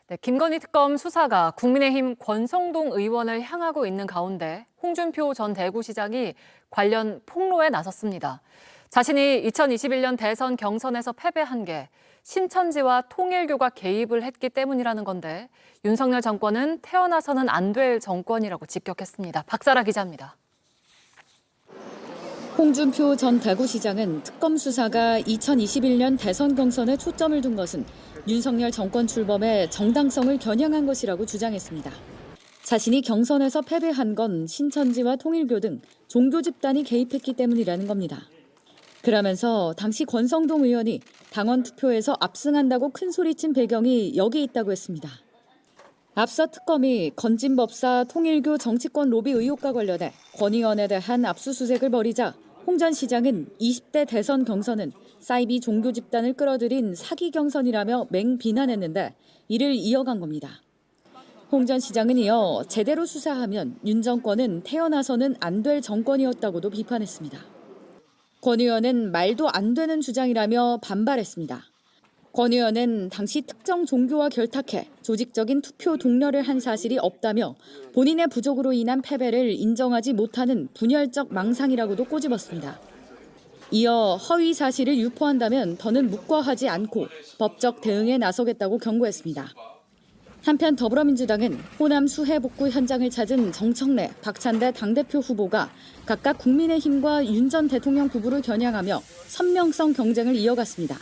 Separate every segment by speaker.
Speaker 1: 네, 김건희 특검 수사가 국민의힘 권성동 의원을 향하고 있는 가운데 홍준표 전 대구시장이 관련 폭로에 나섰습니다. 자신이 2021년 대선 경선에서 패배한 게 신천지와 통일교가 개입을 했기 때문이라는 건데 윤석열 정권은 태어나서는 안 될 정권이라고 직격했습니다. 박사라 기자입니다.
Speaker 2: 홍준표 전 대구시장은 특검 수사가 2021년 대선 경선에 초점을 둔 것은 윤석열 정권 출범의 정당성을 겨냥한 것이라고 주장했습니다. 자신이 경선에서 패배한 건 신천지와 통일교 등 종교 집단이 개입했기 때문이라는 겁니다. 그러면서 당시 권성동 의원이 당원 투표에서 압승한다고 큰소리친 배경이 여기 있다고 했습니다. 앞서 특검이 건진법사 통일교 정치권 로비 의혹과 관련해 권 의원에 대한 압수수색을 벌이자 홍 전 시장은 20대 대선 경선은 사이비 종교 집단을 끌어들인 사기 경선이라며 맹비난했는데 이를 이어간 겁니다. 홍 전 시장은 이어 제대로 수사하면 윤 정권은 태어나서는 안 될 정권이었다고도 비판했습니다. 권 의원은 말도 안 되는 주장이라며 반발했습니다. 권 의원은 당시 특정 종교와 결탁해 조직적인 투표 독려를 한 사실이 없다며 본인의 부족으로 인한 패배를 인정하지 못하는 분열적 망상이라고도 꼬집었습니다. 이어 허위 사실을 유포한다면 더는 묵과하지 않고 법적 대응에 나서겠다고 경고했습니다. 한편 더불어민주당은 호남 수해 복구 현장을 찾은 정청래, 박찬대 당대표 후보가 각각 국민의힘과 윤 전 대통령 부부를 겨냥하며 선명성 경쟁을 이어갔습니다.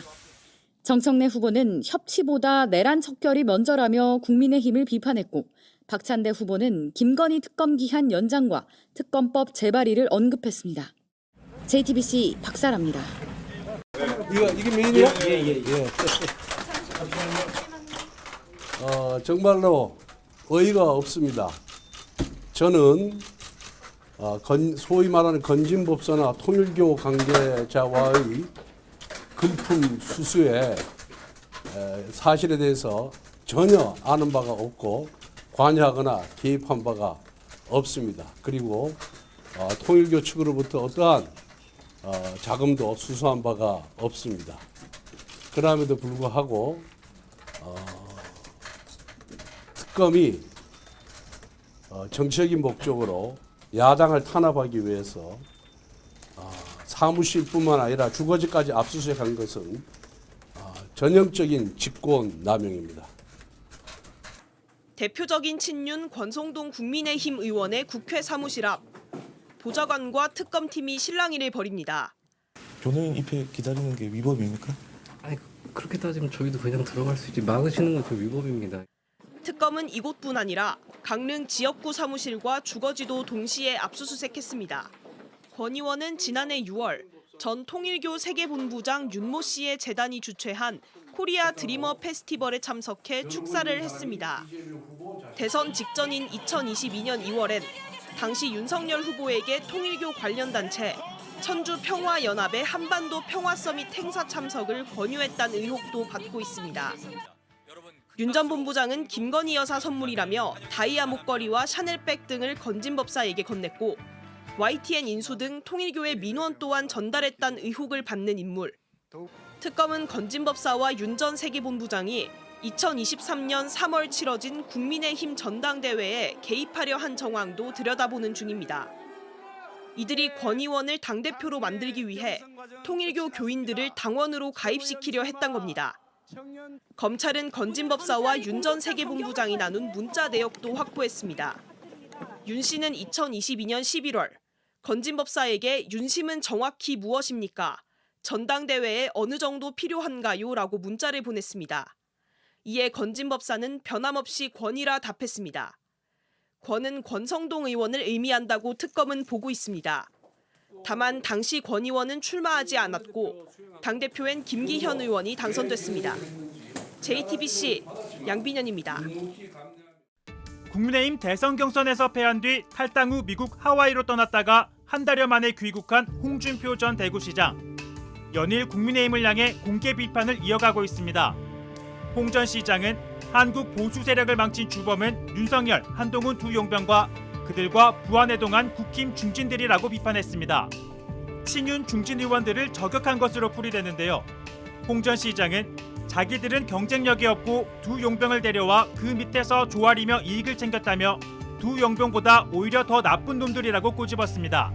Speaker 2: 정청래 후보는 협치보다 내란 척결이 먼저라며 국민의힘을 비판했고 박찬대 후보는 김건희 특검 기한 연장과 특검법 재발의를 언급했습니다. JTBC 박사라입니다.
Speaker 3: 이게 메인이야? 예. 정말로 어이가 없습니다. 저는 소위 말하는 건진법사나 통일교 관계자와의 금품 수수의 사실에 대해서 전혀 아는 바가 없고 관여하거나 개입한 바가 없습니다. 그리고 통일교 측으로부터 어떠한 자금도 수수한 바가 없습니다. 그럼에도 불구하고 특검이 정치적인 목적으로 야당을 탄압하기 위해서 사무실뿐만 아니라 주거지까지 압수수색한 것은 전형적인 직권남용입니다.
Speaker 4: 대표적인 친윤 권성동 국민의힘 의원의 국회 사무실 앞 보좌관과 특검팀이 실랑이를 벌입니다.
Speaker 5: 변호인 입회 기다리는 게 위법입니까?
Speaker 6: 아니 그렇게 따지면 저희도 그냥 들어갈 수 있지 막으시는 건 그 위법입니다.
Speaker 4: 특검은 이곳뿐 아니라 강릉 지역구 사무실과 주거지도 동시에 압수수색했습니다. 권 의원은 지난해 6월 전 통일교 세계본부장 윤모 씨의 재단이 주최한 코리아 드리머 페스티벌에 참석해 축사를 했습니다. 대선 직전인 2022년 2월엔 당시 윤석열 후보에게 통일교 관련 단체 천주평화연합의 한반도 평화서밋 행사 참석을 권유했다는 의혹도 받고 있습니다. 윤 전 본부장은 김건희 여사 선물이라며 다이아 목걸이와 샤넬백 등을 건진법사에게 건넸고 YTN 인수 등 통일교의 민원 또한 전달했다는 의혹을 받는 인물. 특검은 건진법사와 윤 전 세계본부장이 2023년 3월 치러진 국민의힘 전당대회에 개입하려 한 정황도 들여다보는 중입니다. 이들이 권 의원을 당대표로 만들기 위해 통일교 교인들을 당원으로 가입시키려 했던 겁니다. 검찰은 건진법사와 윤 전 세계본부장이 나눈 문자 내역도 확보했습니다. 윤 씨는 2022년 11월 건진법사에게 윤심은 정확히 무엇입니까? 전당대회에 어느 정도 필요한가요? 라고 문자를 보냈습니다. 이에 건진법사는 변함없이 권이라 답했습니다. 권은 권성동 의원을 의미한다고 특검은 보고 있습니다. 다만 당시 권 의원은 출마하지 않았고 당대표엔 김기현 의원이 당선됐습니다. JTBC 양빈현입니다.
Speaker 7: 국민의힘 대선 경선에서 패한 뒤 탈당 후 미국 하와이로 떠났다가 한 달여 만에 귀국한 홍준표 전 대구시장. 연일 국민의힘을 향해 공개 비판을 이어가고 있습니다. 홍 전 시장은 한국 보수 세력을 망친 주범은 윤석열, 한동훈 두 용병과 그들과 부안해동한 국힘 중진들이라고 비판했습니다. 친윤 중진 의원들을 저격한 것으로 풀이되는데요. 홍 전 시장은 자기들은 경쟁력이 없고 두 용병을 데려와 그 밑에서 조아리며 이익을 챙겼다며 두 용병보다 오히려 더 나쁜 놈들이라고 꼬집었습니다.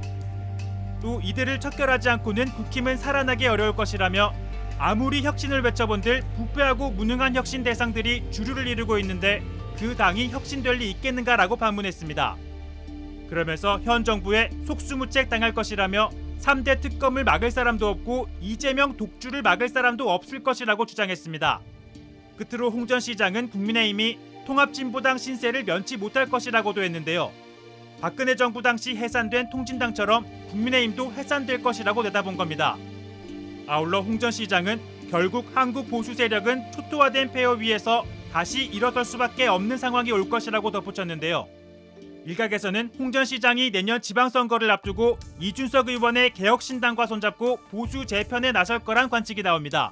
Speaker 7: 또 이들을 척결하지 않고는 국힘은 살아나기 어려울 것이라며 아무리 혁신을 외쳐본들 부패하고 무능한 혁신 대상들이 주류를 이루고 있는데 그 당이 혁신될 리 있겠는가라고 반문했습니다. 그러면서 현 정부에 속수무책 당할 것이라며 3대 특검을 막을 사람도 없고 이재명 독주를 막을 사람도 없을 것이라고 주장했습니다. 끝으로 홍 전 시장은 국민의힘이 통합진보당 신세를 면치 못할 것이라고도 했는데요. 박근혜 정부 당시 해산된 통진당처럼 국민의힘도 해산될 것이라고 내다본 겁니다. 아울러 홍 전 시장은 결국 한국 보수 세력은 초토화된 폐허 위에서 다시 일어설 수밖에 없는 상황이 올 것이라고 덧붙였는데요. 일각에서는 홍 전 시장이 내년 지방선거를 앞두고 이준석 의원의 개혁신당과 손잡고 보수 재편에 나설 거란 관측이 나옵니다.